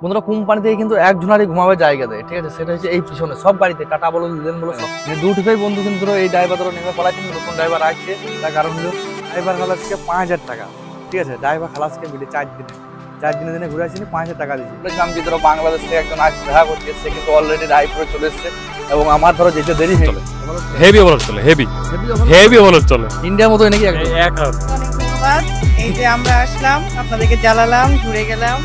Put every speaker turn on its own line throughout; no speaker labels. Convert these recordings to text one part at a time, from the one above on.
বন্ধুরা কোম্পানিতে কিন্তু একজনারই ঘুমাবে জায়গা দেয়, ঠিক আছে? সেটা হচ্ছে এই পিছনে সব গাড়িতে টাটা বলো লিলেন বলো সব দুটিতেই বন্ধু কিন্তু ধরো এই ড্রাইভার ধরো নেমে পালাচ্ছেন, নতুন ড্রাইভার আসছে। তার কারণ হলো ড্রাইভার খালাসকে 5,000 টাকা, ঠিক আছে? ড্রাইভার খালাসকে মিলে 4 দিনে দিনে ঘুরে আসেনি 5,000 টাকা দিয়েছি। বলেছিলাম যে ধরো বাংলাদেশ থেকে একজন আসছে দেখা করতে, সে কিন্তু অলরেডি ড্রাইভ করে চলে এসছে এবং আমার ধরো যেতে দেরি হয়ে গেছে।
হেভি ওভারলোড চলে, হেভি ওভারলোড চলে
ইন্ডিয়ার মতোই নাকি একদম।
এক হাত।
অনেক ধন্যবাদ। এই যে আমরা আসলাম, আপনাদেরকে জ্বালালাম, ঘুরে গেলাম,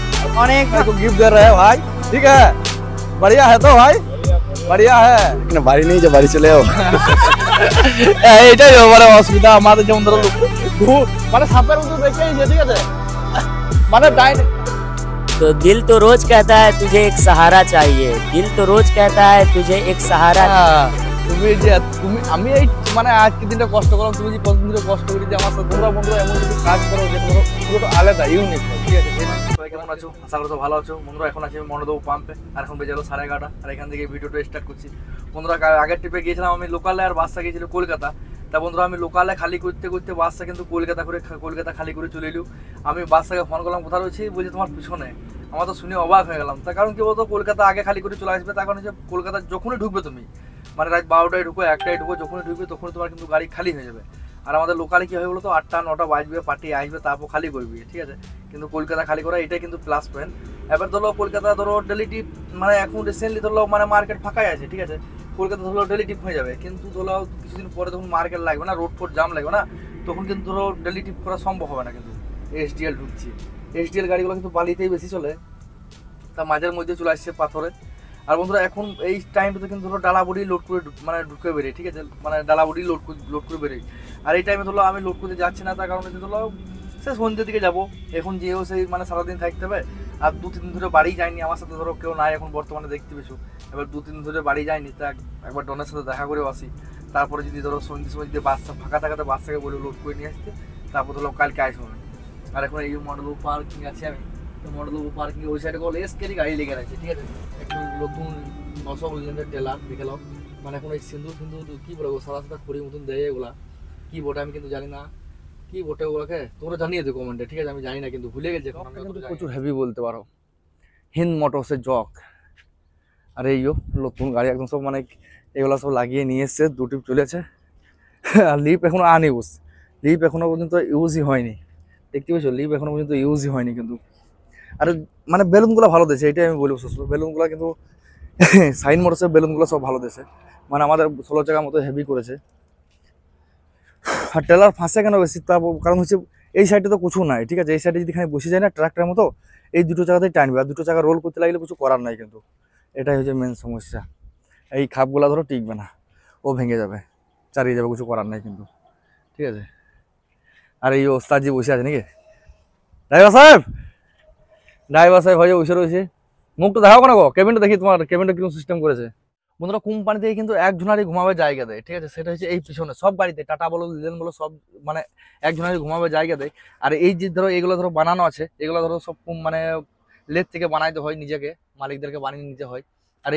অনেক
को गिफ्ट दे रहे हैं भाई, ठीक है? बढ़िया है तो भाई, बढ़िया है
না বাড়ি নেই যে বাড়ি চলে যাও।
এটাই মানে অসুবিধা আমাদের, যেমন ধরো মানে সাপের মতো দেখেইছে, ঠিক আছে? মানে
तो दिल तो रोज कहता है तुझे एक सहारा चाहिए, दिल तो रोज कहता है तुझे एक सहारा।
তুমি যে আমি এই মানে আজকে দিনটা কষ্ট করলাম, তুমি যে প্রথম দিনে কষ্ট করি যে আমার সাথে তোমরা বন্ধুরা এমন কিছু কাজ করো যে তোমরা পুরোটা আলাদা ইউনিক, ঠিক আছে? সবাই কেমন আছো? আশা করি তো ভালো আছো বন্ধুরা। এখন আছি মনোদেব পাম্পে, আর এখন বেজে গেলো 11:30, আর এখান থেকে ভিডিওটা স্টার্ট করছি। বন্ধুরা আগের ট্রিপে গিয়েছিলাম আমি লোকালে, আর বাসটা গিয়েছিল কলকাতা। তা বন্ধুরা আমি লোকালে খালি করতে করতে বাসটা কিন্তু কলকাতা খালি করে চলে এলু। আমি বাসটাকে ফোন করলাম কোথায় রয়েছি, বলছি তোমার পিছনে। আমার তো শুনে অবাক হয়ে গেলাম। তার কারণ কি বলতো, কলকাতা আগে খালি করে চলে আসবে। তার কারণ হচ্ছে কলকাতা যখনই ঢুকবে তুমি, মানে রাত 12টায় ঢুকো 1টায় ঢুকো, যখনই ঢুকবে তখনই তোমার কিন্তু গাড়ি খালি হয়ে যাবে। আর আমাদের লোকালে কি হয় বলতো, 8টা 9টা বাজবে, পার্টি আসবে, তারপর খালি করবি, ঠিক আছে? কিন্তু কলকাতা খালি করা এটাই কিন্তু প্লাস পয়েন্ট। এবার ধরো কলকাতা ধরো ডেলি টিপ, মানে এখন রিসেন্টলি ধরো মানে মার্কেট ফাঁকাই আছে, ঠিক আছে? কলকাতা ধরো ডেলি টিপ হয়ে যাবে, কিন্তু ধরো কিছুদিন পরে তখন মার্কেট লাগবে না, রোড ফোড জাম লাগবে না, তখন কিন্তু ধরো ডেলি টিপ করা সম্ভব হবে না। কিন্তু এসডিএল ঢুকছি, এসডিএল গাড়িগুলো কিন্তু বালিতেই বেশি চলে, তা মাঝের মধ্যে চলে আসছে পাথরে। আর বন্ধুরা এখন এই টাইমটাতে কিন্তু ধরো ডালা বডি লোড করে মানে ঢুকে বেরিয়ে, ঠিক আছে? মানে ডালা বডি লোড করে বেরিয়ে। আর এই টাইমে ধরো আমি লোড করতে যাচ্ছি না, তার কারণে ধরো সে সন্ধ্যের দিকে যাবো। এখন যেও সেই মানে সারাদিন থাকতে হবে, আর 2-3 দিন ধরে বাড়ি যায়নি, আমার সাথে ধরো কেউ নাই এখন বর্তমানে দেখতে পেয়েছো। এবার 2-3 দিন ধরে বাড়ি যায়নি, তা একবার ডনের সাথে দেখা করে আসি। তারপরে যদি ধরো সন্ধ্যের সময় যদি বাসটা ফাঁকা থাকাতে বাসটাকে বলে লোড করে নিয়ে আসতে, তারপর ধরো কালকে আসবো। আর এখন এই মডেল পার্কিং আছে আমি, মডেল পার্কিং ওই সাইডে বলে এসকেরই গাড়ি লেগে আছে, ঠিক আছে? একটু নতুন 900 পর্যন্ত টেলার দেখলাম, মানে এখন এই সিন্দুর কি বলে সাদা সাদা খড়ির মতন দেয়, এগুলা কি বটে আমি কিন্তু জানি না, কি বটে ওগুলোকে তোমরা জানিয়ে দিও কমেন্টে, ঠিক আছে? আমি জানি না, কিন্তু ভুলে গেছি। কিন্তু প্রচুর হেভি বলতে পারো, হিন্দ মোটরসের জক। আর এইও নতুন গাড়ি একদম সব মানে এগুলো সব লাগিয়ে নিয়ে এসছে, 2 টিপ চলেছে। আর লিপ এখনো আনইউজ, লিপ এখনো পর্যন্ত ইউজই হয়নি, দেখতে পেয়েছো? লিপ এখনো পর্যন্ত ইউজই হয়নি কিন্তু। আর মানে বেলুনগুলো ভালো দিয়েছে, এটাই আমি বলবো। বেলুনগুলো কিন্তু সাইন মোটরসের বেলুনগুলো সব ভালো দিয়েছে, মানে আমাদের 16 চাকার মতো হেভি করেছে। আর ট্রেলার ফাঁসে কেন বেশি, তার কারণ হচ্ছে এই সাইডে তো কিছু নাই, ঠিক আছে? এই সাইডে যদি এখানে বসে যায় না ট্রাক্টরের মতো, এই 2টো চাকাতেই টানবে, আর 2টো চাকা রোল করতে লাগলে কিছু করার নাই কিন্তু। এটাই হচ্ছে মেন সমস্যা, এই খাপগুলো ধরো টিকবে না, ও ভেঙে যাবে, চারিয়ে যাবে, কিছু করার নাই কিন্তু, ঠিক আছে? আর এই ওস্তাদজি বসে আছে নাকি, ড্রাইভার সাহেব হয়ে বসে রয়েছে। মুখটা দেখাও কেন গো, কেবিনটা দেখি তোমার কেবিনটা কিরকম সিস্টেম করেছে। বন্ধুরা কোম্পানিতে কিন্তু একজনারই ঘুমাবে জায়গা দেয়, ঠিক আছে? সেটা হচ্ছে এই পিছনে সব গাড়িতে টাটা বলো লিলেন বলো সব, মানে একজনারই ঘুমাবে জায়গা দেয়। আর এই যে ধরো এগুলো ধরো বানানো আছে, এগুলো ধরো সব মানে লেদ থেকে বানাইতে হয়, নিজেকে মালিকদেরকে বানিয়ে নিতে হয়। আর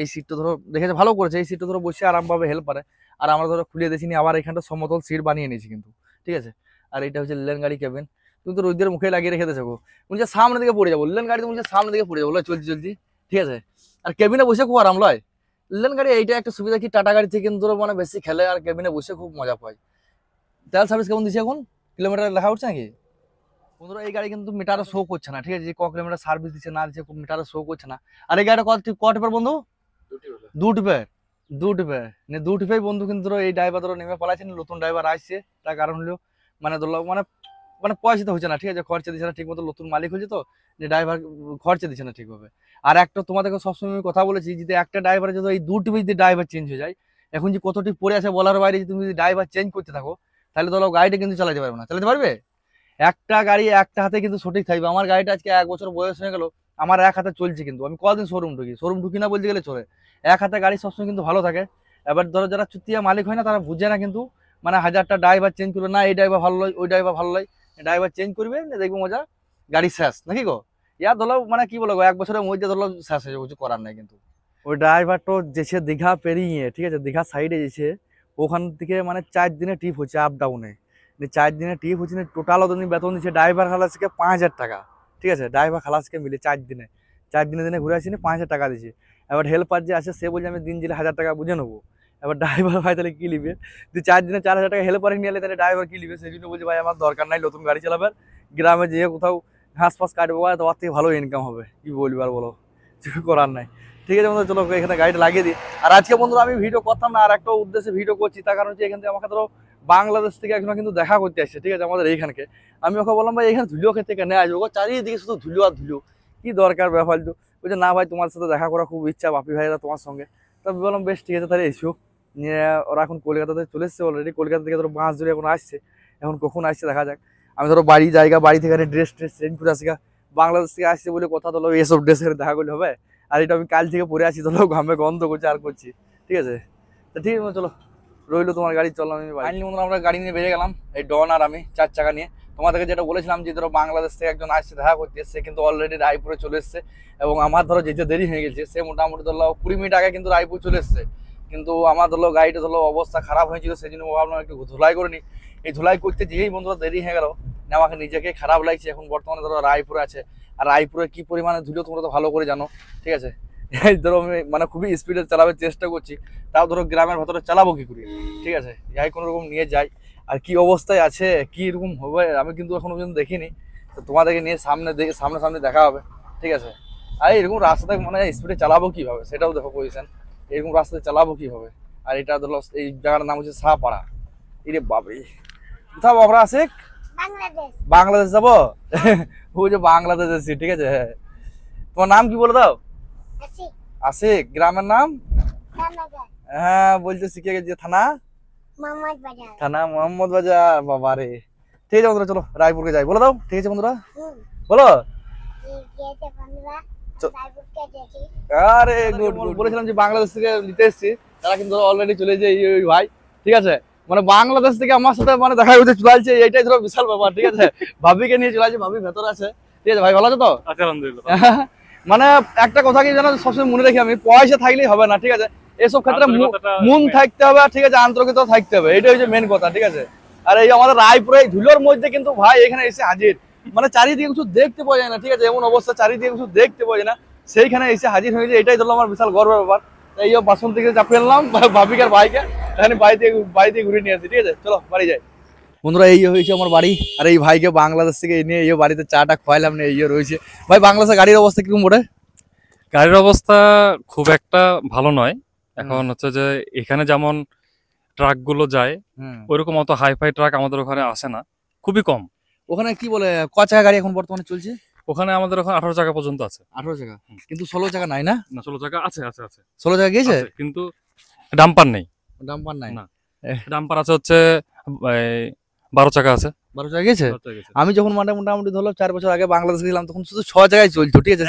এই সিটটা ধরো দেখেছে ভালো করেছে, এই সিটটা ধরো বসে আরামভাবে হেল্প পারে। আর আমরা ধরো খুলে দিয়েছি আবার এখানটা সমতল সিট বানিয়ে নিয়েছি কিন্তু, ঠিক আছে? আর এটা হচ্ছে লিলেন গাড়ি কেবিন, তুমি তো রোদের মুখে লাগিয়ে রেখে দিয়েছো, বলছে সামনে দিকে পড়ে যাবো লিলেন গাড়ি, তুমি সামনে দিকে পড়ে যাবো চলছি, ঠিক আছে? আর কেবিনে বসে খুব আরাম লয় লিলেন গাড়ি। এইটা একটা সুবিধা কি, টাটা গাড়ি থেকে কিন্তু মানে বেশি খেলে, আর কেবিনে বসে খুব মজা পায়। তেল সার্ভিস কেমন দিচ্ছে এখন, কিলোমিটার লেখা উঠছে নাকি? বন্ধুরা এই গাড়ি কিন্তু মিটারে শো করছে না, ঠিক আছে? যে ক কিলোমিটার সার্ভিস দিচ্ছে না দিচ্ছে মিটারে শো করছে না। আর এই গাড়িটা ক টিপের বন্ধু, 2 টিপের বন্ধু। কিন্তু ধরো এই ড্রাইভার ধরো নেমে পালাচ্ছেন, নতুন ড্রাইভার আসছে। তার কারণ হলো মানে ধরো মানে পয়সা তো হচ্ছে না, ঠিক আছে? খরচা দিচ্ছে না ঠিক মতো, নতুন মালিক হয়েছে তো, যে ড্রাইভার খরচা দিচ্ছে না ঠিকভাবে। আর একটা তোমাদেরকে সবসময় আমি কথা বলেছি, যদি একটা ড্রাইভার যদি এই 2 টিপে যদি ড্রাইভার চেঞ্জ হয়ে যায়, এখন যে কত টিপ পড়ে আছে বলার বাইরে, যদি তুমি যদি ড্রাইভার চেঞ্জ করতে থাকো, তাহলে ধরো গাড়িটা কিন্তু চালাতে পারবে না। চালাতে পারবে? একটা গাড়ি একটা হাতে কিন্তু সঠিক থাকবে। আমার গাড়িটা আজকে 1 বছর বয়স হয়ে গেল, আমার এক হাতে চলছে, কিন্তু আমি কদিন শোরুম ঢুকি না বলতে গেলে চলে। এক হাতে গাড়ি সবসময় কিন্তু ভালো থাকে। এবার ধরো যারা চুতিয়া মালিক হয় না, তারা বুঝে না কিন্তু, মানে 1000টা ড্রাইভার চেঞ্জ করবে না, এই ড্রাইভার ভালো লয়, ওই ড্রাইভার ভালো লয়, ড্রাইভার চেঞ্জ করবে দেখবো মজা, গাড়ি শেষ নাকি গো? ইয়ার ধরো মানে কি বলবো, 1 বছরের মধ্যে ধরো শেষ হয়ে যাবে, কিছু করার নাই কিন্তু। ওই ড্রাইভারটা যেছে দীঘা পেরিয়ে, ঠিক আছে? দীঘা সাইডে যেছে, ওখান থেকে মানে 4 দিনে ট্রিপ হচ্ছে আপ ডাউনে, 4 দিনে ট্রিপ হচ্ছে, টোটাল বেতন দিচ্ছে ড্রাইভার খালাসকে 5,000 টাকা, ঠিক আছে? ড্রাইভার খালাসকে মিলে 4 দিনে 4 দিনে দিনে ঘুরে আসিনি, 5,000 টাকা দিয়েছি। এবার হেল্পার যে আছে সে বলছে আমি দিন দিলে 1,000 টাকা বুঝে নেবো। এবার ড্রাইভার ভাই তাহলে কি নিবে? তুই 4 দিনে 4,000 টাকা হেল্পারে নিয়ে এলে তাহলে ড্রাইভার কি নিবে? সেই জন্য বলছে ভাই আমার দরকার নাই, নতুন গাড়ি চালাবার, গ্রামে যেয়ে কোথাও ঘাস ফাঁস কাটবো, তোমার থেকে ভালো ইনকাম হবে। কি বলবি আর বলো, কিছু করার নাই। ঠিক আছে বন্ধু, চলো এখানে গাড়িটা লাগিয়ে দিই। আর আজকে বন্ধুরা আমি ভিডিও করতাম না, আর একটা উদ্দেশ্যে ভিডিও করছি, তার কারণ হচ্ছে এখান থেকে আমাকে ধরো বাংলাদেশ থেকে একজন কিন্তু দেখা করতে আসছে, ঠিক আছে, আমাদের এইখানকে। আমি ওকে বললাম ভাই এখানে ধুলো খেতে কেন আসবো? ও চারিদিকে শুধু ধুলো আর ধুলো, কি দরকার ব্যাপার? বলছে না ভাই তোমার সাথে দেখা করা খুব ইচ্ছা, বাপি ভাইরা তোমার সঙ্গে। তবে বললাম বেশ ঠিক আছে তাহলে এসো। নিয়ে ওরা এখন কলকাতাতে চলে এসছে অলরেডি, কলকাতা থেকে ধরো বাস ধরে এখন আসছে, এখন কখন আসছে দেখা যাক। আমি ধরো বাড়ি থেকে ড্রেস চেঞ্জ করে আসি, বাংলাদেশ থেকে আসছে বলে কথা, ধরো এসব ড্রেস দেখা করলে হবে? আর এটা আমি কাল থেকে পরে আছি, ধরো ঘামে গন্ধ করছে আর করছি, ঠিক আছে। তো ঠিক আছে চলো, রইলো তোমার গাড়ি, চললাম আমি। ফাইনালি বন্ধুরা আমরা গাড়ি নিয়ে বেরিয়ে গেলাম, এই ডন আর আমি 4 চাকা নিয়ে। তোমাদেরকে যেটা বলেছিলাম যে ধরো বাংলাদেশ থেকে একজন আসছে দেখা করতে, সে কিন্তু অলরেডি রায়পুরে চলে এসছে। এবং আমার ধরো যেতে দেরি হয়ে গেছে, সে মোটামুটি ধরো 20 মিনিট আগে কিন্তু রায়পুর চলে এসছে। কিন্তু আমার ধরো গাড়িটা ধরো অবস্থা খারাপ হয়েছিল, সেই জন্য ভাবলাম একটু ধুলাই করে নি। এই ধুলাই করতে যেই বন্ধুরা দেরি হয়ে গেল, আমাকে নিজেকে খারাপ লাগছে। এখন বর্তমানে ধরো রায়পুরে আছে, আর রায়পুরে কি পরিমাণে ধুলো তোমরা তো ভালো করে জানো, ঠিক আছে। এই ধরো আমি মানে খুবই স্পিডে চালাবার চেষ্টা করছি, তাও ধরো গ্রামের ভেতরে চালাবো কি করে, ঠিক আছে। যাই কোনো রকম নিয়ে যাই, আর কি অবস্থায় আছে কি এরকম হবে আমি কিন্তু এখনো পর্যন্ত দেখিনি। তো তোমাদেরকে নিয়ে সামনে দেখা হবে, ঠিক আছে। আর এরকম রাস্তাতে মানে স্পিডে চালাবো কিভাবে সেটাও দেখো পজিশন, এরকম রাস্তাতে চালাবো কিভাবে। আর এটা ধরো এই জায়গাটার নাম হচ্ছে শাহপাড়া। এরে বাপরে, কোথাও আমরা আসে বাংলাদেশ যাবো। ওই যে বাংলাদেশ আছি, ঠিক আছে। তোমার নাম কি বলে দাও? আশিক। গ্রামের নাম? হ্যাঁ বলতে শিখে গেছে। থানা? থানা মোহাম্মদ বাজার। বাবা রে, ঠিক আছে বন্ধুরা চলো রায়পুরকে যাই, বলে দাও। ঠিক আছে বন্ধুরা বলো। আরে গুড গুড, বলেছিলাম যে বাংলাদেশ থেকে নিতে এসেছি, তারা কিন্তু অলরেডি চলে যায় ওই ভাই, ঠিক আছে। মানে বাংলাদেশ থেকে আমার সাথে মানে দেখা করতে চলে আসছে, এইটাই ধরো বিশাল ব্যাপার, ঠিক আছে। ভাবিকে নিয়ে চলে আসছে, ভাবি ভেতরে আছে, ঠিক আছে। ভাই ভালো আছে তো?
আলহামদুলিল্লাহ।
মানে একটা কথা কি জানো, সবসময় মনে রাখি আমি, পয়সা থাকলেই হবে না, ঠিক আছে। এসব ক্ষেত্রে মন থাকতে হবে, ঠিক আছে, আন্তরিকতা থাকতে হবে, এটাই হচ্ছে মেন কথা, ঠিক আছে। আর এই আমাদের রায়পুরে ধুলোর মধ্যে কিন্তু ভাই এখানে এসে হাজির, মানে চারিদিকে কিছু দেখতে পাওয়া যায় না, ঠিক আছে। এমন অবস্থা চারিদিকে কিছু দেখতে পাওয়া যায় না, সেইখানে এসে হাজির হয়েছে, এটাই ধরো আমার বিশাল গর্বের ব্যাপার। এই বাসন থেকে চাপিয়ে নিলাম ভাবিকার ভাইকে, এখানে বাড়িতে ঘুরে নিয়ে আসি, ঠিক আছে। চলো বাড়ি যাই বন্ধুরা। এই হয়েছে আমার বাড়ি, আর এই ভাইকে বাংলাদেশ থেকে নিয়ে এই বাড়িতে চাটা খোয়াইলাম না, এই রয়েছে। ভাই বাংলাদেশের গাড়ির অবস্থা কিরকম ওঠে?
গাড়ির অবস্থা খুব একটা ভালো নয়। এখন হচ্ছে যে এখানে যেমন ট্রাক গুলো যায়, ওইরকম অত হাইফাই ট্রাক আমাদের ওখানে আসে না, খুবই কম।
ওখানে কি বলে ক চাকা গাড়ি এখন বর্তমানে চলছে?
ওখানে আমাদের ওখানে 18 চাকা পর্যন্ত আছে।
18 চাকা, কিন্তু 16 চাকা নাই না?
না 16 চাকা আছে আছে আছে
16 চাকা গিয়েছে,
কিন্তু ডাম্পার নেই।
ডাম্পার নাই
না, ডাম্পার আছে হচ্ছে 12 চাকা আছে।
12 চাকা গেছে। আমি যখন মোটামুটি ধরো 4 বছর আগে বাংলাদেশ গেলাম, তখন শুধু 6 চাকায় চলতো, ঠিক আছে।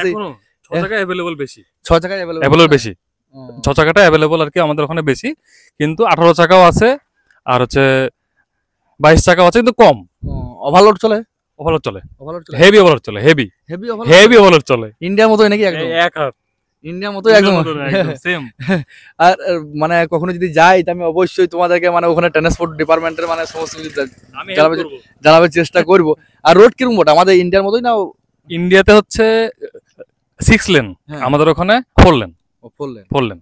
6 চাকা অ্যাভেলেবল বেশি,
6 চাকায়
অ্যাভেলেবল বেশি, 6 চাকাটা অ্যাভেলেবল আর কি আমাদের ওখানে বেশি। কিন্তু 18 চাকাও আছে, আর হচ্ছে 22 চাকাও আছে, কিন্তু কম।
ওভারলোড চলে,
ওভারলোড চলে, হেভি ওভারলোড চলে, হেভি হেভি ওভারলোড চলে।
ইন্ডিয়ার মতোই নাকি? একদম
এক হাত
ইন্ডিয়ার মতোই একদম
সেম।
আর মানে কখনো যদি যাই তো আমি অবশ্যই তোমাদেরকে মানে ওখানে ট্রান্সপোর্ট ডিপার্টমেন্টের মানে সমস্ত কিছু জানাবার চেষ্টা করব। আর রোড কিরকম ওটা আমাদের ইন্ডিয়ার মতোই না?
ইন্ডিয়াতে হচ্ছে 6 লেন, আমাদের ওখানে 4 লেন। 4 লেন,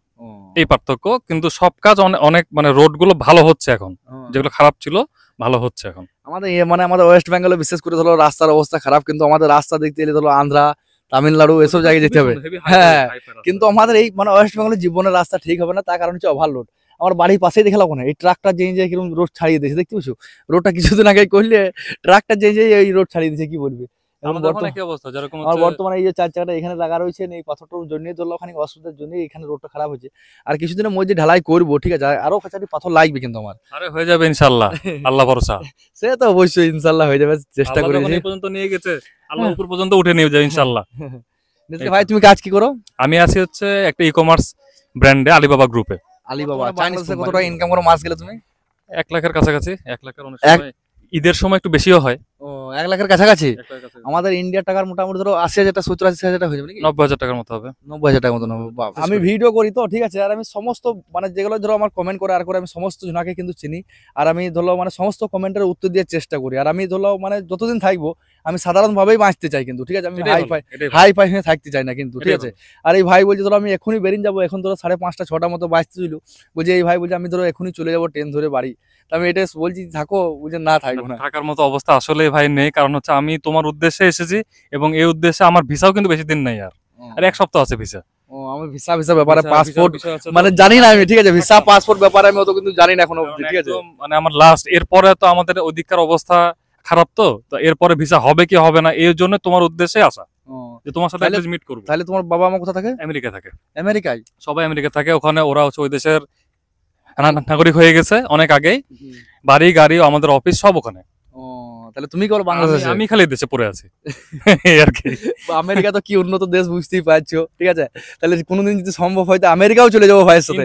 এই পার্থক্য। কিন্তু সব কাজ অনেক মানে রোড গুলো ভালো হচ্ছে এখন, যেগুলো খারাপ ছিল ভালো হচ্ছে এখন।
আমাদের মানে আমাদের ওয়েস্ট বেঙ্গলে বিশেষ করে ধরো রাস্তার অবস্থা খারাপ, কিন্তু আমাদের রাস্তা দেখতে গেলে ধরো আন্ধ্রা, তামিলনাড়ু এসব জায়গায় যেতে হবে। হ্যাঁ, কিন্তু আমাদের এই মানে ওয়েস্ট বেঙ্গলের জীবনের রাস্তা ঠিক হবে না, তার কারণ হচ্ছে ওভারলোড। আমার বাড়ির পাশেই দেখলাম ওখানে এই ট্রাকটা যে কিরকম রোড ছাড়িয়ে দিয়েছে, দেখতে পাচ্ছ? রোডটা কিছুদিন আগে করলে ট্রাকটা যে এই রোড ছাড়িয়ে দিয়েছে, কি বলবি। বর্তমানে এই যে 4 চাকাটা এখানে লাগা রয়েছে, এই পাথরটার জন্য ধরলো ওখানে অসুবিধার জন্য এখানে রোডটা খারাপ হয়েছে। আর কিছুদিনের মধ্যে ঢালাই করবো, ঠিক আছে। আরো কাছারি পাথর লাগবে কিন্তু আমার।
আরে হয়ে যাবে ইনশাআল্লাহ, আল্লাহ ভরসা।
সে তো অবশ্যই ইনশাআল্লাহ হয়ে যাবে, চেষ্টা করি।
এই পর্যন্ত নিয়ে গেছে, আল্লাহ উপর পর্যন্ত উঠে নিয়ে যাবে ইনশাআল্লাহ।
ভাই তুমি কাজ কি করো?
আমি আছি হচ্ছে একটা ই-কমার্স ব্র্যান্ডে, আলিবাবা গ্রুপে।
আলিবাবা। বাংলাদেশে কত টাকা ইনকাম করো মাস গেলে তুমি?
1 লাখের কাছাকাছি। 1 লাখের অনেক সময় ঈদের সময় একটু বেশিও হয়।
ও 1 লাখের কাছাকাছি। আমাদের ইন্ডিয়ার টাকার মোটামুটি ধরো 80,000 টাকা 70-80,000 টাকা হয়ে যাবে নাকি?
90,000 টাকার মতো হবে।
90,000 টাকার মতন হবে। বাহ! আমি ভিডিও করি তো ঠিক আছে, আর আমি সমস্ত মানে যেগুলো ধরো আমার কমেন্ট করে আর করে আমি সমস্ত জনাকে কিন্তু চিনি, আর আমি ধরো মানে সমস্ত কমেন্টের উত্তর দেওয়ার চেষ্টা করি, আর আমি ধরো মানে যতদিন থাকবো আমি সাধারণভাবেই বাঁচতে চাই কিন্তু ঠিক আছে, আমি হাই ফাই হয়ে থাকতে চাই না কিন্তু ঠিক আছে। আর এই ভাই বলছে ধরো আমি এখনই বেরিয়ে যাবো, এখন ধরো 5:30-6টা মতো বাঁচতেছিল, বলছে এই ভাই বলছে আমি ধরো এখনই চলে যাবো ট্রেন ধরে বাড়ি। তা আমি এটা বলছি থাকো, বলছে না থাকবো না।
থাকার মতো অবস্থা আসলে ভাই নেই, কারণ হচ্ছে আমি তোমার উদ্দেশ্যে এসেছি এবং এই উদ্দেশ্যে আমার ভিসাও কিন্তু বেশি দিন নেই আর 1 সপ্তাহ আছে ভিসা।
ও আমি ভিসা ব্যাপারে পাসপোর্ট মানে জানি না আমি ঠিক আছে, ভিসা পাসপোর্ট ব্যাপারে আমি অত কিন্তু জানি না এখনো অবধি ঠিক আছে।
মানে আমার লাস্ট, এরপরে তো আমাদের ওদিককার অবস্থা খারাপ, তো এরপরে ভিসা হবে কি হবে না এই জন্য তোমার উদ্দেশ্যে আসা, যে তোমার সাথে মিট করবো।
তাহলে তোমার বাবা মা কোথা থাকে?
আমেরিকায় থাকে।
আমেরিকায়?
সবাই আমেরিকা থাকে, ওখানে ওরা হচ্ছে ওই দেশের নাগরিক হয়ে গেছে অনেক আগেই, বাড়ি গাড়ি আমাদের অফিস সব ওখানে।
ও তাহলে তুমি কেবল বাংলাদেশে?
আমি খালি দেশে পড়ে আছি এই আর কি।
আমেরিকা তো কি উন্নত দেশ বুঝতেই পারছো ঠিক আছে, তাহলে কোনোদিন যদি সম্ভব হয় তো আমেরিকাও চলে যাবো ভাইয়ের সাথে।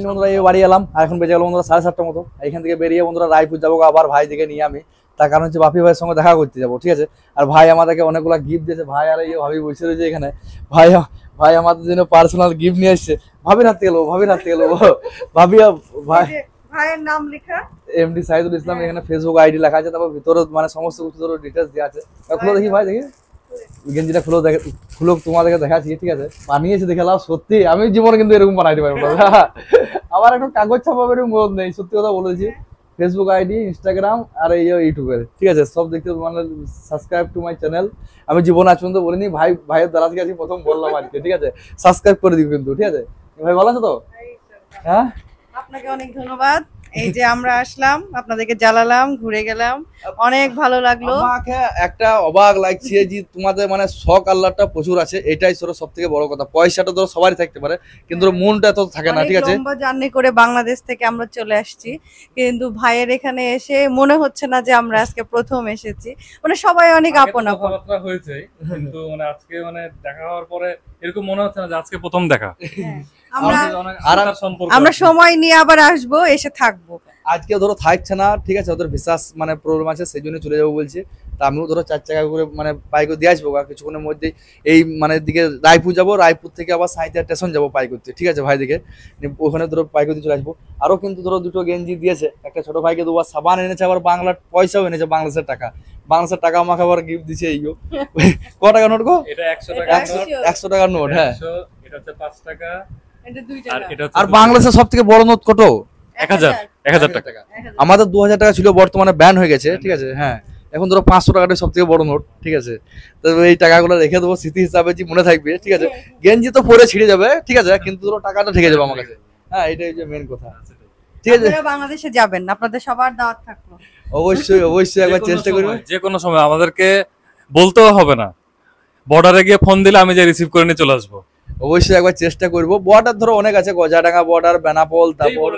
বন্ধুরা এই বাড়ি এলাম, আর এখন বেজে গেল বন্ধুরা 7:30টার মতো। এখান থেকে বেরিয়ে বন্ধুরা রায়পুর যাবো আবার ভাই দিকে নিয়ে আমি, তার কারণ হচ্ছে বাপি ভাইয়ের সঙ্গে দেখা করতে যাবো ঠিক আছে। আর ভাই আমাদেরকে অনেকগুলো গিফট দিয়েছে, ভাই আর এই ভাবি বসে রয়েছে এখানে, ভাই ভাই আমাদের জন্য পার্সোনাল গিফট নিয়ে এসছে। ভাবির হাতে গেলো ভাবি ভাই
ভাইয়ের নাম লেখা
এমডি সাইদুল ইসলাম, এখানে ফেসবুক আইডি লেখা আছে, তারপর ভিতরে মানে সমস্ত কিছু ধরো ডিটেলস দেওয়া আছে। খুলো দেখি ভাই, দেখি গেঞ্জিটা খুলো তোমাদেরকে দেখাচ্ছি ঠিক আছে। বানিয়েছে দেখে লাভ, সত্যি আমি জীবনে কিন্তু এরকম বানাইতে পারবো না। আমার একটা কাগজ ছাপাবের মত নেই, সত্যি কথা বলেছি। ফেসবুক আইডি, ইনস্টাগ্রাম আর এই ইউটিউবের ঠিক আছে, সব দেখতে মানে সাবস্ক্রাইব টু মাই চ্যানেল। আমি জীবনে আজ পর্যন্ত বলিনি, ভাইয়ের দ্বারা থেকে আজকে প্রথম বললাম আজকে ঠিক আছে। সাবস্ক্রাইব করে দিও কিন্তু ঠিক আছে। ভাই ভালো আছে তো? হ্যাঁ
আপনাকে অনেক ধন্যবাদ। এই যে আমরা আসলাম, আপনাদেরকে জ্বালালাম, ঘুরে গেলাম, অনেক ভালো লাগলো।
আমাকে একটা অবাক লাগছে যে তোমাদের মানে শখ আল্লাহটা প্রচুর আছে, এটাই সব থেকে বড় কথা। পয়সাটা তো সবারই থাকতে পারে কিন্তু মনটা তো থাকে না ঠিক আছে।
লম্বা জার্নি করে বাংলাদেশ থেকে আমরা চলে আসছি, কিন্তু ভাইয়ের এখানে এসে মনে হচ্ছে না যে আমরা আজকে প্রথম এসেছি, মানে সবাই অনেক আপন আপন
হয়েছে, কিন্তু মানে আজকে মানে দেখা হওয়ার পরে এরকম মনে হচ্ছে না যে আজকে প্রথম দেখা।
আমরা সময় নিয়ে আবার আসবো, এসে থাকবো।
আজকে ধরো থাকছে না ঠিক আছে, ওদের বিশ্বাস মানে প্রবলেম আছে সেই জন্য চলে যাবো বলছে। তা আমিও ধরো 4 চাকা করে মানে পাই করে দিয়ে আসবো কিছুক্ষণের মধ্যেই। এই মানে দিকে রায়পুর যাবো, রায়পুর থেকে আবার সাঁইথিয়া স্টেশন যাবো পাই করতে ঠিক আছে ভাই দিকে, ওখানে ধরো পাই করতে চলে আসবো। আরো কিন্তু ধরো 2টো গেঞ্জি দিয়েছে, একটা ছোট ভাইকে 2বার সাবান এনেছে, আবার বাংলার পয়সাও এনেছে, বাংলাদেশের টাকা আমাকে আবার গিফট দিছে। এইও ক টাকা নোট গো?
এটা 100 টাকা নোট।
100 টাকার নোট। হ্যাঁ
এটা হচ্ছে 5 টাকা,
এটা 2 টাকা।
আর বাংলাদেশের সব থেকে বড় নোট কত?
1000 টাকা।
আমাদের 2000 টাকা ছিল, বর্তমানে ব্যান হয়ে গেছে ঠিক আছে। হ্যাঁ এখন ধরো 500 টাকাটাই সব থেকে বড় নোট ঠিক আছে। তো এই টাকাগুলো রেখে দেবো স্মৃতি হিসাবে, যে মনে থাকবে ঠিক আছে। গেঞ্জি তো পরে ছিঁড়ে যাবে ঠিক আছে, কিন্তু ধরো টাকাটা থেকে যাবে আমার কাছে। হ্যাঁ এটাই যে মেন কথা ঠিক আছে।
আপনারা বাংলাদেশে যাবেন, আপনাদের সবার দাওয়াত থাকলো।
অবশ্যই একবার চেষ্টা করবে।
যে কোনো সময় আমাদেরকে বলতেও হবে না, বর্ডারে গিয়ে ফোন দিলে আমি যে রিসিভ করে নিয়ে চলে আসবো।
অবশ্যই একবার চেষ্টা করবো। বর্ডার ধরো অনেক আছে, গজাডাঙ্গা বর্ডার, বেনাপোল, তারপর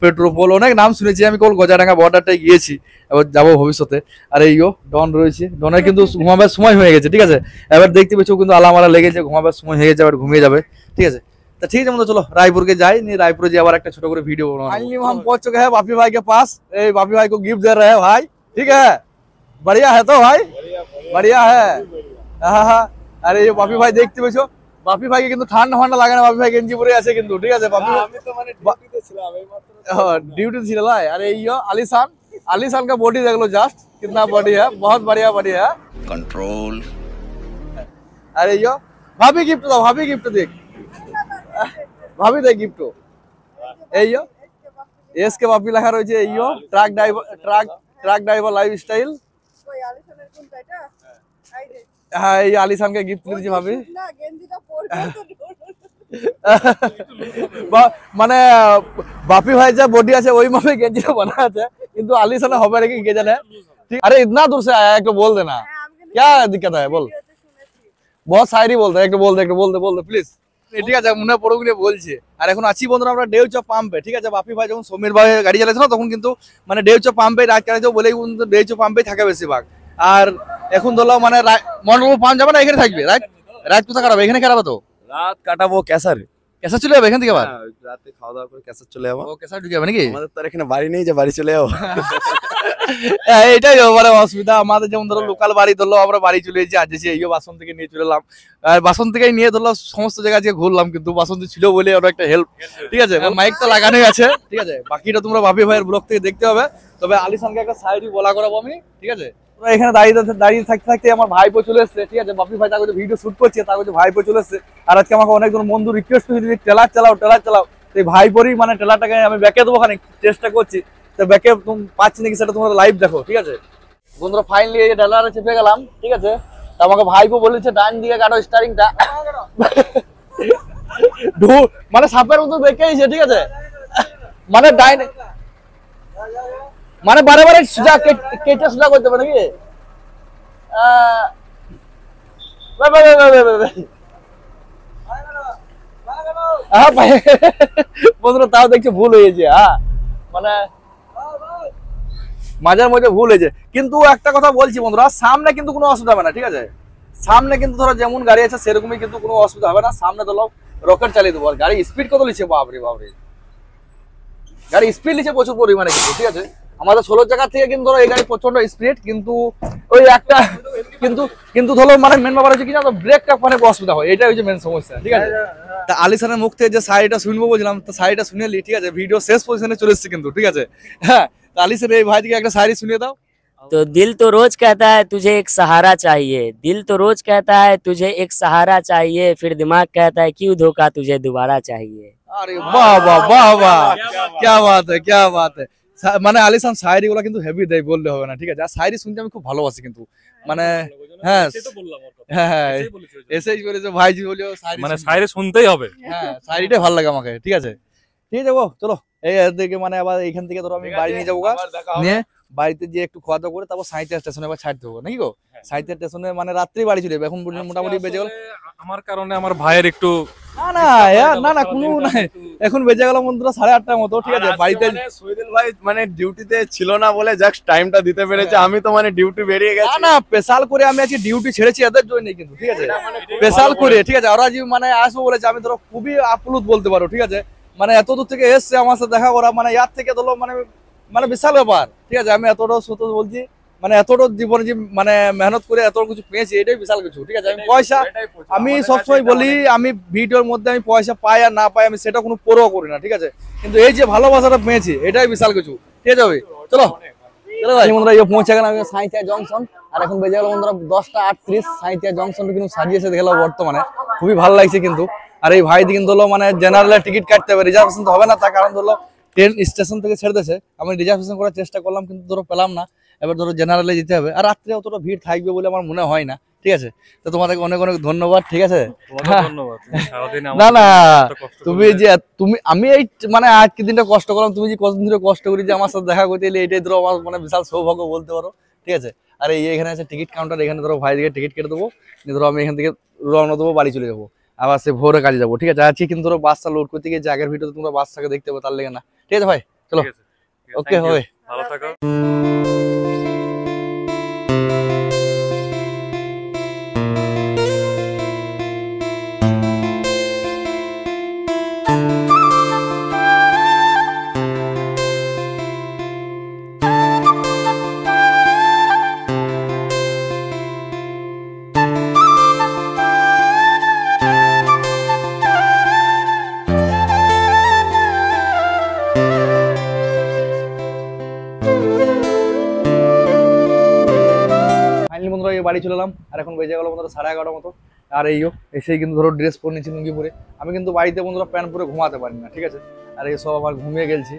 পেট্রোপোল, অনেক নাম শুনেছি আমি, কেবল গজাডাঙ্গা বর্ডারটাই গিয়েছি, এবার যাবো ভবিষ্যতে। আর এইও ডন রয়েছে, ডনের কিন্তু ঘুমাবার সময় হয়ে গেছে ঠিক আছে। এবার দেখতে পেয়েছো কিন্তু আলামালা লেগেছে, ঘুমাবার সময় হয়ে গেছে, এবার ঘুমিয়ে যাবে ঠিক আছে। তা ঠিক আছে চলো রায়পুরকে যাই, নিয়ে রায়পুরে যে আবার একটা ছোট করে ভিডিও फाइनली हम पहुंच चुके हैं बापी भाई के पास। ए बापी भाई को गिफ्ट दे रहे हैं भाई, ठीक है बढ़िया है तो भाई, बढ़िया है। हाँ अरे ये बापी भाई देखते পেয়েছো, বাপি ভাইকে কিন্তু ঠান্ডা লাগে না, বাপি ভাই গেঞ্জি পরে আছে কিন্তু ঠিক আছে। বাপি আমি তো মানে ডিউটিতে ছিলাম এই মাত্র। ডিউটি ছিল লাই। अरे ये आलिशान का बॉडी देख लो जस्ट, कितना बॉडी है, बहुत बढ़िया है कंट्रोल। अरे ये भाभी गिफ्ट दो, भाभी गिफ्ट देख, भाभी दे गिफ्ट এইও এস কে বাপি লেখা রয়েছে। এইও ট্রাক ড্রাইভার লাইফস্টাইল।
ওই আলিশানের কোনটা এটা? এই যে
হ্যাঁ এই আলিশানকে গিফট দিয়েছি ভাবি।
না গেঞ্জিটা পরবে
তো মানে বাপি ভাই যা বডি আছে ওই মাপে গেঞ্জিটা বানা আছে, কিন্তু আলিশানে হবে নাকি কে জানে। ঠিক अरे इतना दूर से आया, एक तो बोल देना क्या दिक्कत है, बोल बहुत शायरी बोलते हैं, एक तो बोल दे प्लीज। ঠিক আছে মনে পড়ুক বলছে। আর এখন আছি বন্ধুরা আমরা ডেউচা পাম্পে ঠিক আছে। বাপি ভাই যখন সমীর ভাই গাড়ি চালাইছে না তখন কিন্তু মানে ডেউচা পাম্পে রাত কাটাইতে বলেই কিন্তু ডেউচা পাম্পে থাকে বেশিরভাগ। আর এখন ধরো মানে মন্ডল পাম্প যাবে না, এখানে থাকবে রাত কোথায় কাটাবে, এখানে কাটাবে তো
রাত কাটাবো ক্যাসারে।
কেসা চলে যাবে এখান থেকে আবার?
হ্যাঁ, রাতে খাওয়া দাওয়া করে ক্যাসেট চলে যাবো।
ও কেসা ঢুকে যাবে নাকি?
আমাদের তো আর এখানে বাড়ি নেই যে বাড়ি চলে যাবো।
হ্যাঁ, এটাই মানে অসুবিধা আমাদের। যেমন ধরো লোকাল বাড়ি ধরলো, আমরা বাড়ি চলে এসেছি, আজ এসে এইও বাসন থেকে নিয়ে চলে এলাম। আর বাসন থেকেই নিয়ে ধরলো সমস্ত জায়গা আজকে ঘুরলাম, কিন্তু বাসন ছিল বলে ওটা একটা হেল্প। ঠিক আছে, মাইক তো লাগানোই আছে। ঠিক আছে, বাকিটা তোমরা ভাবি ভাইয়ের ব্লগ থেকে দেখতে হবে। তবে আলিশানকে একটা সাইডই বলা করাবো আমি। ঠিক আছে, তোমরা এখানে দাঁড়িয়ে থাকতে থাকতে আমার ভাইপো চলে এসছে। ঠিক আছে, বাপি ভাই তাকে ভিডিও শুট করছে, তাকে ভাইপো চলে এসছে। আর আজকে আমাকে অনেকজন বন্ধু রিকোয়েস্ট করছে যে ট্রেলার চালাও। এই ভাইপোরই মানে ট্রেলারটাকে আমি ব্যাকে দেবো, খানিক চেষ্টা করছি। তো ব্যাকে পাচ্ছি নাকি সেটা তোমরা লাইভ দেখো। ঠিক আছে বন্ধুরা, ফাইনালি এই ট্রেলারে চেপে গেলাম। ঠিক আছে, তা আমাকে ভাইপো বলেছে ডান দিকে কাটো স্টারিংটা। মানে সাপের মতো বেঁকেইছে। ঠিক আছে, মানে ডাইন মানে বারে বারে সোজা কেটে সোজা করতে পারে নাকি? বন্ধুরা তাও দেখছি ভুল হয়েছে। হ্যাঁ, মানে মাঝের মধ্যে ভুল হয়েছে। কিন্তু একটা কথা বলছি বন্ধুরা, সামনে কিন্তু কোনো অসুবিধা হবে না। ঠিক আছে, সামনে কিন্তু ধরো যেমন গাড়ি আছে সেরকমই কিন্তু কোনো অসুবিধা হবে না। সামনে ধরো রকেট চালিয়ে দেবো। আর গাড়ি স্পিড কত লিখছে, বাবরে বাবরে, গাড়ি স্পিড লিখছে প্রচুর পরিমাণে কিন্তু। ঠিক আছে, আমাদের 16 জায়গা থেকে কিন্তু ধরো এই গাড়ি প্রচন্ড স্পিড, কিন্তু ওই একটা কিন্তু ধরো মানে মেন ব্যাপার হচ্ছে কি জানো, ব্রেকটা মানে অসুবিধা হয়, এটাই হচ্ছে মেন সমস্যা। ঠিক আছে, তা আলিশানের মুখ থেকে যে শাড়িটা শুনবো বলছিলাম, তো শাড়িটা শুনেলি। ঠিক আছে, ভিডিও শেষ পজিশনে চলে এসেছে কিন্তু। ঠিক আছে, হ্যাঁ, তা আলিশান এই ভাইটিকে একটা শাড়ি শুনিয়ে দাও।
तो दिल तो रोज कहता है तुझे एक सहारा चाहिए, दिल तो रोज कहता है तुझे एक सहारा चाहिए, फिर दिमाग कहता है क्यों धोखा तुझे दोबारा चाहिए।
আরে বাহ বাহ বাহ বাহ, क्या बात है, क्या बात है। মানে আলিশান শায়রি গুলা কিন্তু হেভি দেয়, বললে হবে না। ঠিক আছে, আর শায়রি শুনতে আমি খুব ভালোবাসি কিন্তু। মানে হ্যাঁ হ্যাঁ, এসেই বলেছে ভাইজি বলিও
মানে শায়রি শুনতেই হবে।
হ্যাঁ, শায়রিটাই ভালো লাগে আমাকে। ঠিক আছে, ঠিক আছে, চলো এই দিকে মানে আবার এইখান থেকে ধরো আমি বাড়ি নিয়ে যাবো, নিয়ে বাড়িতে যে একটু খাওয়া দাওয়া করে তারপর সাঁইথিয়া স্টেশনে আবার ছাড়তে হবে নাকি গো? সাঁইথিয়া স্টেশনে মানে রাত্রি বাড়ি চলে যাবে। এখন মোটামুটি বেজে গেল,
আমার কারণে আমার ভাইয়ের একটু
না কোনো নাই, এখন বেজে গেল বন্ধুরা 8:30টার মতো। ঠিক আছে, বাড়িতে
সুইদিন ভাই মানে ডিউটিতে ছিল না বলে জাস্ট টাইমটা দিতে পেরেছে। আমি তো মানে ডিউটি বেরিয়ে গেছি।
না স্পেশাল করে আমি আজকে ডিউটি ছেড়েছি এদের জন্যই কিন্তু। ঠিক আছে, স্পেশাল করে। ঠিক আছে, ওরা যে মানে আসবো বলেছে, আমি ধরো খুবই আপ্লুত বলতে পারো। ঠিক আছে, মানে এত দূর থেকে এসছে আমার সাথে দেখা করা, মানে ইয়ার থেকে ধরো মানে বিশাল ব্যাপার। ঠিক আছে, আমি এতটা সত্য বলছি, মানে এতটা জীবনে যে মানে মেহনত করে এত কিছু পেয়েছি, এটাই বিশাল কিছু। ঠিক আছে, আমি পয়সা, আমি সবসময় বলি আমি ভিডিওর মধ্যে আমি পয়সা পাই আর না পাই আমি সেটা কোনো পরোয়া করি না। ঠিক আছে, কিন্তু এই যে ভালোবাসাটা পেয়েছি এটাই বিশাল কিছু। ঠিক আছে ভাই, চলো ভাই বন্ধুরা, এই পৌঁছে গেলাম আমি সাঁইথিয়া জংশন। আর এখন বেজে গেল বন্ধুরা 10:38। সাঁইথিয়া জংশনটা কিন্তু সাজিয়েছে দেখলাম বর্তমানে, খুবই ভালো লাগছে কিন্তু। আর এই ভাই কিন্তু হলো মানে জেনারেলের টিকিট কাটতে হবে, রিজার্ভেশন তো হবে না, তার কারণ ধরলো ট্রেন স্টেশন থেকে ছেড়ে দিয়েছে। আমি রিজার্ভেশন করার চেষ্টা করলাম কিন্তু ধরো পেলাম না। এবার ধরো জেনারেলে যেতে হবে, আর রাত্রে অতটা ভিড় থাকবে বলে আমার মনে হয় না। ঠিক আছে, তো তোমাদেরকে অনেক অনেক ধন্যবাদ। ঠিক আছে, না তুমি যে আমি এই মানে আজকে দিনটা কষ্ট করলাম, তুমি যে কতদিন ধরে কষ্ট করি যে আমার সাথে দেখা করতে এলে, এটাই ধরো আমার মানে বিশাল সৌভাগ্য বলতে পারো। ঠিক আছে, আর এখানে আছে টিকিট কাউন্টার, এখানে ধরো ভাই দিকে টিকিট কেটে দেবো, ধরো আমি এখান থেকে রওনা দেবো, বাড়ি চলে যাবো, আবার সে ভোরে কাজে যাবো। ঠিক আছে, আজকে কিন্তু ধরো বাসটা লোড করতে গিয়ে আগের ভিডিওতে তোমরা বাসটাকে দেখতে পাবো, তার লেগে না। ঠিক আছে ভাই, চলো, ওকে হবে,
ভালো থাকো।
বন্ধুরা এই বাড়ি চলে এলাম। আর এখন বেজে গেল বন্ধুরা 11:30 মতো। আর এইও এসেই কিন্তু ধরো ড্রেস পরে নিচ্ছি, লুঙ্গি পরে। আমি কিন্তু বাড়িতে বন্ধুরা প্যান্ট পরে ঘুমাতে পারি না। ঠিক আছে, আর এই সব আমার ঘুমিয়ে গেছি।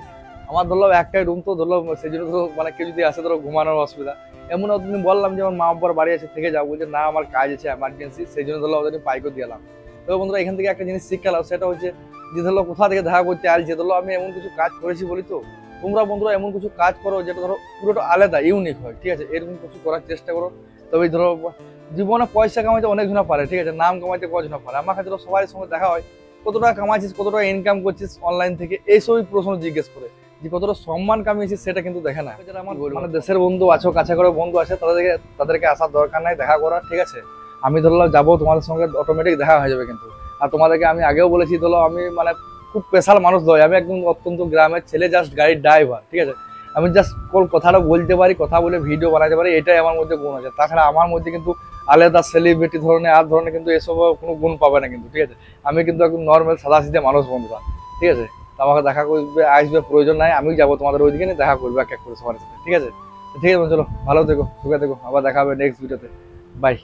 আমার ধরলো একটাই রুম, তো ধরলো সেই জন্য ধরো মানে কেউ যদি আসে ধরো ঘুমানোর অসুবিধা। এমন ওদিন বললাম যে আমার মা বাবার বাড়ি আছে থেকে যাবো, যে না আমার কাজ আছে এমার্জেন্সি, সেই জন্য ধরলো ওদের পাইকও দিলাম। তো বন্ধুরা এখান থেকে একটা জিনিস শিক্ষালাম, সেটা হচ্ছে যে ধরো কোথা থেকে দেখা করতে আসছে, ধরলো আমি এমন কিছু কাজ করেছি বলি তো তোমরা বন্ধুরা এমন কিছু কাজ করো যেটা ধরো পুরোটা আলাদা ইউনিক হয়। ঠিক আছে, এরকম কিছু করার চেষ্টা করো, তবে ধরো জীবনে পয়সা কামাইতে অনেকজনা পারে। ঠিক আছে, নাম কামাইতে কজনা পারে। আমার কাছে সবার সঙ্গে দেখা হয়, কত টাকা কামাইছিস, কত টাকা ইনকাম করছিস অনলাইন থেকে, এইসবই প্রশ্ন জিজ্ঞেস করে। যে কতটা সম্মান কামিয়েছিস সেটা কিন্তু দেখে না। যারা আমার মানে দেশের বন্ধু আছো, কাছে করে বন্ধু আছে, তাদেরকে আসার দরকার নাই দেখা করার। ঠিক আছে, আমি ধরলাম যাবো তোমাদের সঙ্গে, অটোমেটিক দেখা হয়ে যাবে কিন্তু। আর তোমাদেরকে আমি আগেও বলেছি, ধরো আমি মানে খুব স্পেশাল মানুষ নয়, আমি একদম অত্যন্ত গ্রামের ছেলে, জাস্ট গাড়ির ড্রাইভার, ঠিক আছে। আমি জাস্ট কথাটা বলতে পারি, কথা বলে ভিডিও বানাতে পারি, এটাই আমার মধ্যে গুণ আছে। তাছাড়া আমার মধ্যে কিন্তু আলাদা সেলিব্রিটি ধরনের আর ধরনের কিন্তু এসব কোনো গুণ পাবে না কিন্তু, ঠিক আছে। আমি কিন্তু একদম নর্মাল সাদাসিধে মানুষ বন্ধুরা, ঠিক আছে। আমাকে দেখা করবে আসবে, প্রয়োজন নাই, আমি যাবো তোমাদের ওইদিকে নিয়ে দেখা করবে এক এক করে সবার সাথে, ঠিক আছে। ঠিক আছে, চলো ভালো থেকো, সুখে থেকো, আবার দেখা হবে নেক্সট ভিডিওতে, বাই।